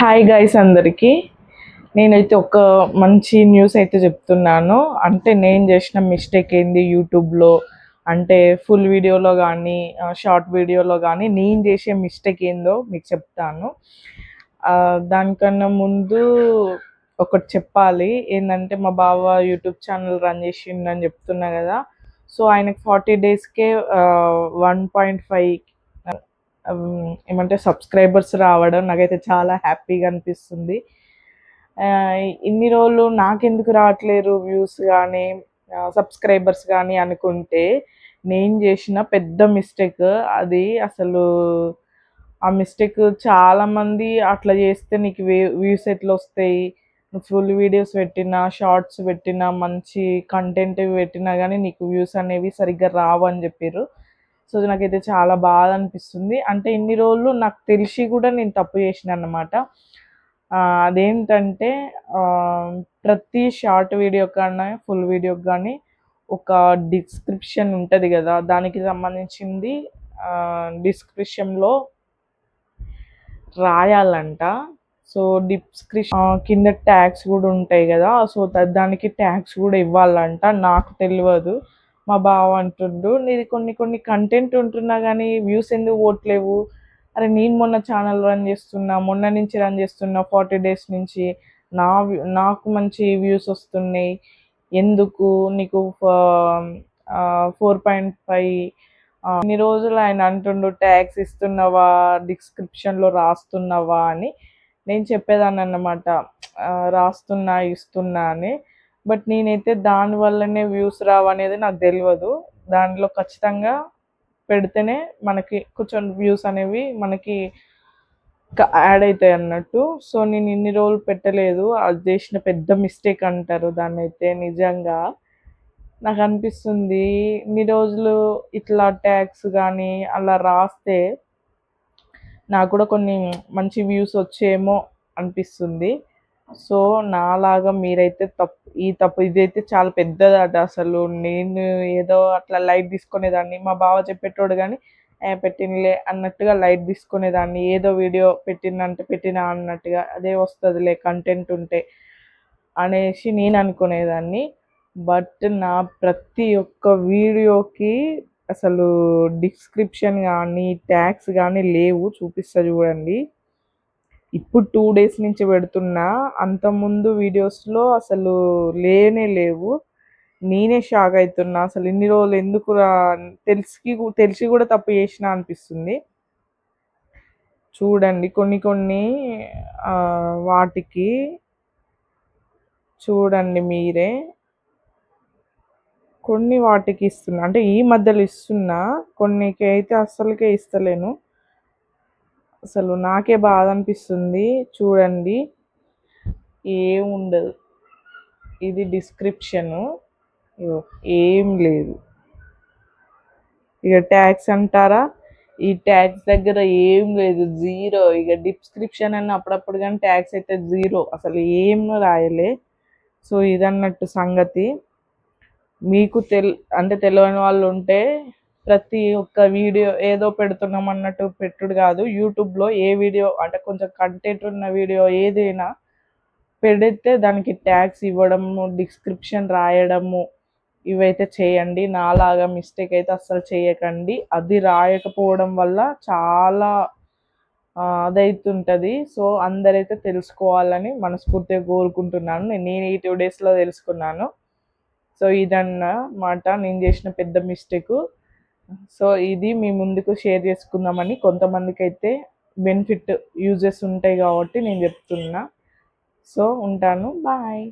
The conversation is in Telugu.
హాయ్ గైస్ అందరికీ. నేనైతే ఒక మంచి న్యూస్ అయితే చెప్తున్నాను. అంటే నేను చేసిన మిస్టేక్ ఏంది యూట్యూబ్లో, అంటే ఫుల్ వీడియోలో కానీ షార్ట్ వీడియోలో కానీ నేను చేసే మిస్టేక్ ఏందో మీకు చెప్తాను. దానికన్నా ముందు ఒకటి చెప్పాలి ఏంటంటే, మా బావ యూట్యూబ్ ఛానల్ రన్ చేసిండని చెప్తున్నా కదా. సో ఆయనకు 40 డేస్కే 1.5 ఏమంటే సబ్స్క్రైబర్స్ రావడం నాకైతే చాలా హ్యాపీగా అనిపిస్తుంది. ఇన్ని రోజులు నాకెందుకు రావట్లేరు వ్యూస్ కానీ సబ్స్క్రైబర్స్ కానీ అనుకుంటే, నేను చేసిన పెద్ద మిస్టేక్ అది. అసలు ఆ మిస్టేక్ చాలామంది అట్లా చేస్తే నీకు వ్యూస్ ఎట్లా వస్తాయి, నువ్వు ఫుల్ వీడియోస్ పెట్టినా షార్ట్స్ పెట్టినా మంచి కంటెంట్ పెట్టినా కానీ నీకు వ్యూస్ అనేవి సరిగ్గా రావు అని చెప్పారు. సో నాకైతే చాలా బాధ అనిపిస్తుంది. అంటే ఇన్ని రోజులు నాకు తెలిసి కూడా నేను తప్పు చేసిన అన్నమాట. అదేంటంటే ప్రతి షార్ట్ వీడియో కన్నా ఫుల్ వీడియోకి కానీ ఒక డిస్క్రిప్షన్ ఉంటుంది కదా, దానికి సంబంధించింది డిస్క్రిప్షన్లో రాయాలంట. సో కింద ట్యాగ్స్ కూడా ఉంటాయి కదా, సో దానికి ట్యాగ్స్ కూడా ఇవ్వాలంట. నాకు తెలియదు, మా బావ అంటుండు నీది కొన్ని కంటెంట్ ఉంటున్నా కానీ వ్యూస్ ఎందుకు పోవట్లేవు. అరే నేను మొన్న ఛానల్ రన్ చేస్తున్నా, మొన్న నుంచి రన్ చేస్తున్నా 40 డేస్ నుంచి, నాకు మంచి వ్యూస్ వస్తున్నాయి, ఎందుకు నీకు 4.5 ఇన్ని రోజులు ఆయన అంటుండు ట్యాగ్స్ ఇస్తున్నావా, డిస్క్రిప్షన్లో రాస్తున్నావా అని. నేను చెప్పేదాన్ని అన్నమాట, రాస్తున్నా ఇస్తున్నా అని. బట్ నేనైతే దానివల్లనే వ్యూస్ రావనేది నాకు తెలియదు. దాంట్లో ఖచ్చితంగా పెడితేనే మనకి కొంచెం వ్యూస్ అనేవి మనకి యాడ్ అవుతాయి అన్నట్టు. సో నేను ఇన్ని రోజులు పెట్టలేదు, అది చేసిన పెద్ద మిస్టేక్ అంటారు దాన్ని అయితే. నిజంగా నాకు అనిపిస్తుంది ఇన్ని రోజులు ఇట్లా ట్యాగ్స్ కానీ అలా రాస్తే నాకు కూడా కొన్ని మంచి వ్యూస్ వచ్చేమో అనిపిస్తుంది. సో నాలాగా మీరైతే ఇదైతే చాలా పెద్దదట. అసలు నేను ఏదో అట్లా లైట్ తీసుకునేదాన్ని, మా బావ చెప్పేటోడు కానీ పెట్టినలే అన్నట్టుగా లైట్ తీసుకునేదాన్ని. ఏదో వీడియో పెట్టినంటే పెట్టినా అన్నట్టుగా, అదే వస్తుందిలే కంటెంట్ ఉంటే అనేసి నేను అనుకునేదాన్ని. బట్ నా ప్రతి ఒక్క వీడియోకి అసలు డిస్క్రిప్షన్ కానీ ట్యాగ్స్ కానీ లేవు. చూపిస్తా చూడండి. ఇప్పుడు 2 డేస్ నుంచి పెడుతున్నా, అంతకుముందు వీడియోస్లో అసలు లేవు. నేనే షాక్ అవుతున్నా, అసలు ఇన్ని రోజులు ఎందుకు తెలిసి కూడా తప్పు చేసిన అనిపిస్తుంది. చూడండి కొన్ని వాటికి చూడండి మీరే, కొన్ని వాటికి ఇస్తున్నా, అంటే ఈ మధ్యలో ఇస్తున్నా, కొన్నికి అయితే అస్సలకే ఇస్తలేను. అసలు నాకే బాధ అనిపిస్తుంది. చూడండి ఏముండదు, ఇది డిస్క్రిప్షను, ఏం లేదు. ఇక ట్యాగ్స్ అంటారా, ఈ ట్యాగ్స్ దగ్గర ఏం లేదు, జీరో. ఇక డిస్క్రిప్షన్ అని అప్పుడప్పుడు కానీ ట్యాగ్స్ అయితే జీరో, అసలు ఏం రాయలే. సో ఇదన్నట్టు సంగతి. మీకు అంటే తెలియని వాళ్ళు ఉంటే, ప్రతి ఒక్క వీడియో ఏదో పెడుతున్నాం అన్నట్టు పెట్టుడు కాదు. యూట్యూబ్లో ఏ వీడియో అంటే కొంచెం కంటెంట్ ఉన్న వీడియో ఏదైనా పెడితే దానికి ట్యాగ్స్ ఇవ్వడము, డిస్క్రిప్షన్ రాయడము, ఇవైతే చేయండి. నాలాగా మిస్టేక్ అయితే అస్సలు చేయకండి. అది రాయకపోవడం వల్ల చాలా అదైతుంటుంది. సో అందరైతే తెలుసుకోవాలని మనస్ఫూర్తిగా కోరుకుంటున్నాను. నేను ఈ 2 డేస్లో తెలుసుకున్నాను. సో ఇదన్నమాట నేను చేసిన పెద్ద మిస్టేక్. సో ఇది మీ ముందుకు షేర్ చేసుకుందామని, కొంతమందికి అయితే బెనిఫిట్ యూజెస్ ఉంటాయి కాబట్టి నేను చెప్తున్నా. సో ఉంటాను, బాయ్.